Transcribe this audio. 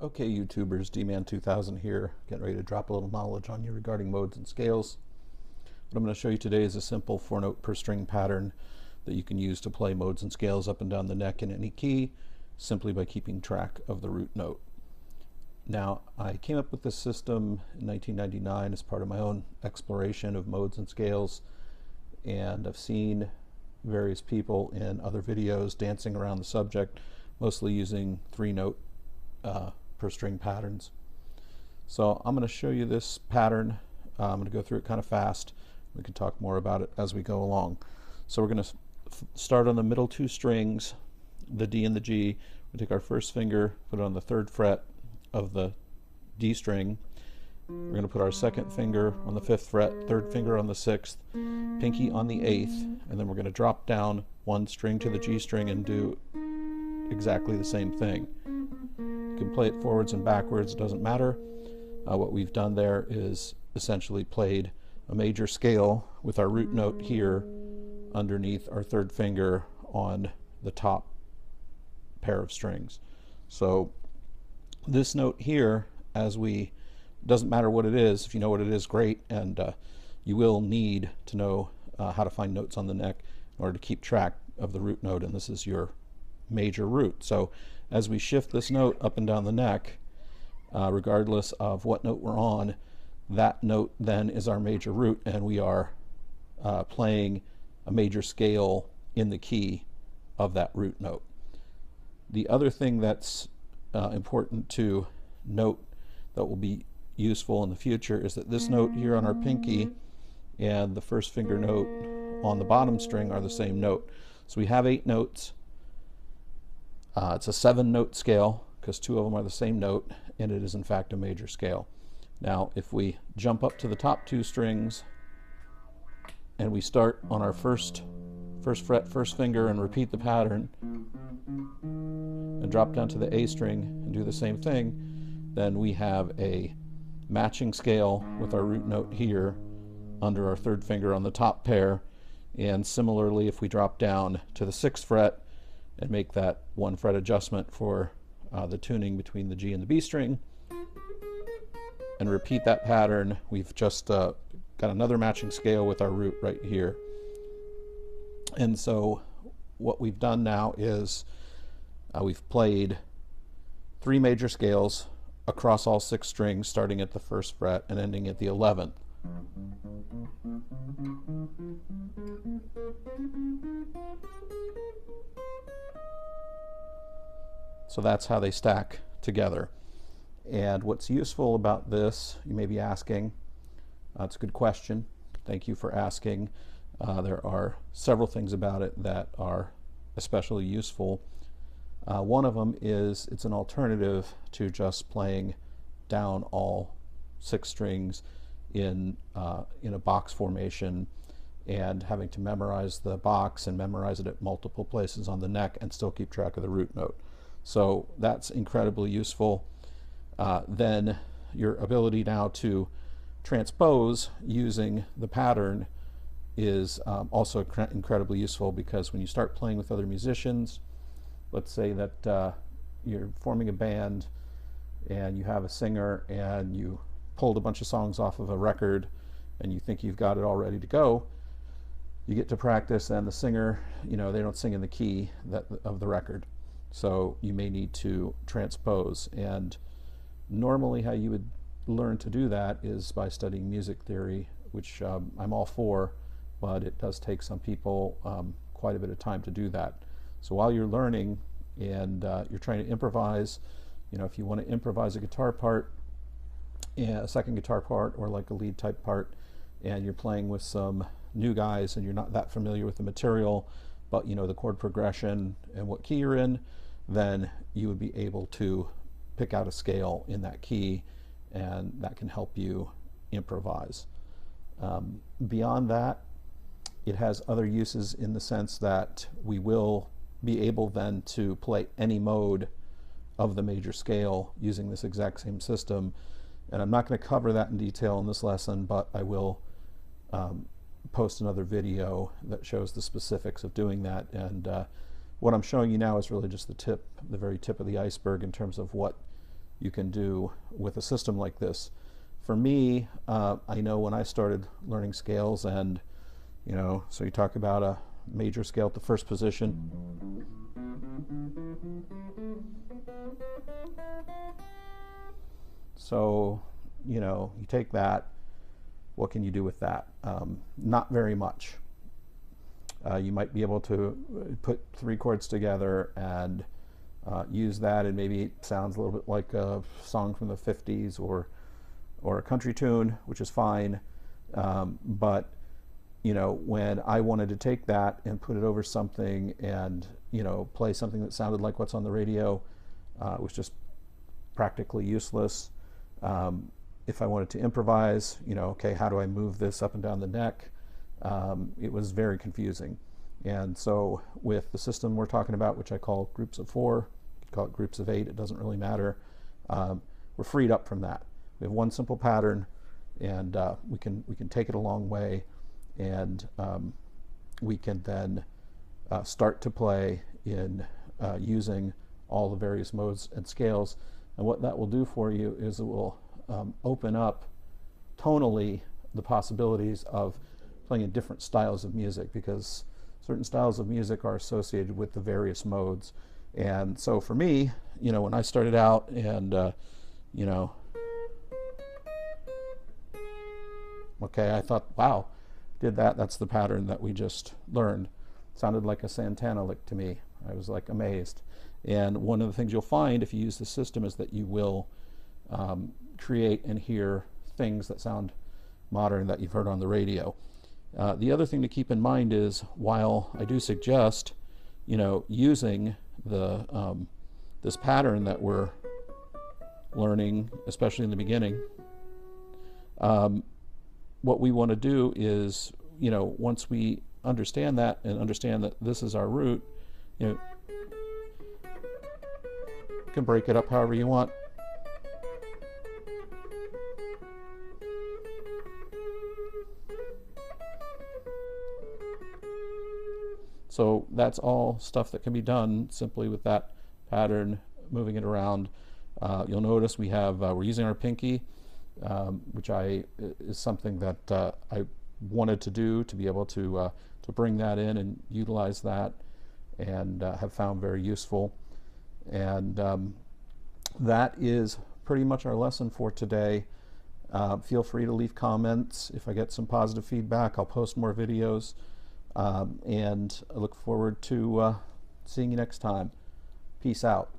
Okay, YouTubers, D-Man2000 here, getting ready to drop a little knowledge on you regarding modes and scales. What I'm going to show you today is a simple 4-note per string pattern that you can use to play modes and scales up and down the neck in any key, simply by keeping track of the root note. Now, I came up with this system in 1999 as part of my own exploration of modes and scales, and I've seen various people in other videos dancing around the subject, mostly using 3-note per string patterns. So I'm going to show you this pattern. I'm going to go through it kind of fast. We can talk more about it as we go along. So we're going to start on the middle two strings, the D and the G. We take our first finger, put it on the 3rd fret of the D string. We're going to put our second finger on the 5th fret, 3rd finger on the 6th, pinky on the 8th, and then we're going to drop down one string to the G string and do exactly the same thing. You can play it forwards and backwards, it doesn't matter. What we've done there is essentially played a major scale with our root note here underneath our 3rd finger on the top pair of strings. So this note here, doesn't matter what it is. If you know what it is, great, and you will need to know how to find notes on the neck in order to keep track of the root note, and this is your major root. So as we shift this note up and down the neck, regardless of what note we're on, that note then is our major root, and we are playing a major scale in the key of that root note. The other thing that's important to note that will be useful in the future is that this note here on our pinky and the first finger note on the bottom string are the same note. So we have 8 notes. It's a 7-note scale because 2 of them are the same note, and it is in fact a major scale. Now if we jump up to the top 2 strings and we start on our first fret, first finger, and repeat the pattern and drop down to the A string and do the same thing, then we have a matching scale with our root note here under our 3rd finger on the top pair. And similarly, if we drop down to the 6th fret and make that 1 fret adjustment for the tuning between the G and the B string and repeat that pattern, we've just got another matching scale with our root right here. And so what we've done now is we've played 3 major scales across all 6 strings, starting at the 1st fret and ending at the 11th. So that's how they stack together. And what's useful about this, you may be asking, it's a good question, thank you for asking. There are several things about it that are especially useful. One of them is it's an alternative to just playing down all 6 strings in a box formation and having to memorize the box and memorize it at multiple places on the neck and still keep track of the root note. So that's incredibly useful. Then your ability now to transpose using the pattern is also incredibly useful, because when you start playing with other musicians, let's say that you're forming a band and you have a singer and you pulled a bunch of songs off of a record and you think you've got it all ready to go, you get to practice and the singer, they don't sing in the key of the record. So you may need to transpose, and normally how you would learn to do that is by studying music theory, which I'm all for, but it does take some people quite a bit of time to do that. So while you're learning and you're trying to improvise, if you want to improvise a guitar part, a second guitar part, or like a lead type part, and you're playing with some new guys and you're not that familiar with the material, but you know the chord progression and what key you're in, then you would be able to pick out a scale in that key, and that can help you improvise. Beyond that, it has other uses in the sense that we will be able then to play any mode of the major scale using this exact same system. And I'm not going to cover that in detail in this lesson, but I will post another video that shows the specifics of doing that. And what I'm showing you now is really just the very tip of the iceberg in terms of what you can do with a system like this. For me, I know when I started learning scales, and so you talk about a major scale at the first position. So, you take that, what can you do with that? Not very much. You might be able to put 3 chords together and use that, and maybe it sounds a little bit like a song from the 50s or a country tune, which is fine. But when I wanted to take that and put it over something and play something that sounded like what's on the radio, it was just practically useless. If I wanted to improvise, okay, how do I move this up and down the neck? It was very confusing. And so with the system we're talking about, which I call groups of 4, you could call it groups of 8, it doesn't really matter. We're freed up from that. We have one simple pattern, and we can take it a long way, and we can then start to play in using all the various modes and scales. And what that will do for you is it will open up tonally the possibilities of playing in different styles of music, because certain styles of music are associated with the various modes. And so for me, when I started out, and okay, I thought, wow, did that, that's the pattern that we just learned. Sounded like a Santana lick to me. I was like amazed. And one of the things you'll find if you use the system is that you will create and hear things that sound modern that you've heard on the radio. The other thing to keep in mind is, while I do suggest using the this pattern that we're learning, especially in the beginning, what we want to do is, once we understand that and understand that this is our root, you can break it up however you want. So that's all stuff that can be done simply with that pattern, moving it around. You'll notice we have we're using our pinky, which is something that I wanted to do, to be able to bring that in and utilize that, and have found very useful. And that is pretty much our lesson for today. Feel free to leave comments. If I get some positive feedback, I'll post more videos. And I look forward to seeing you next time. Peace out.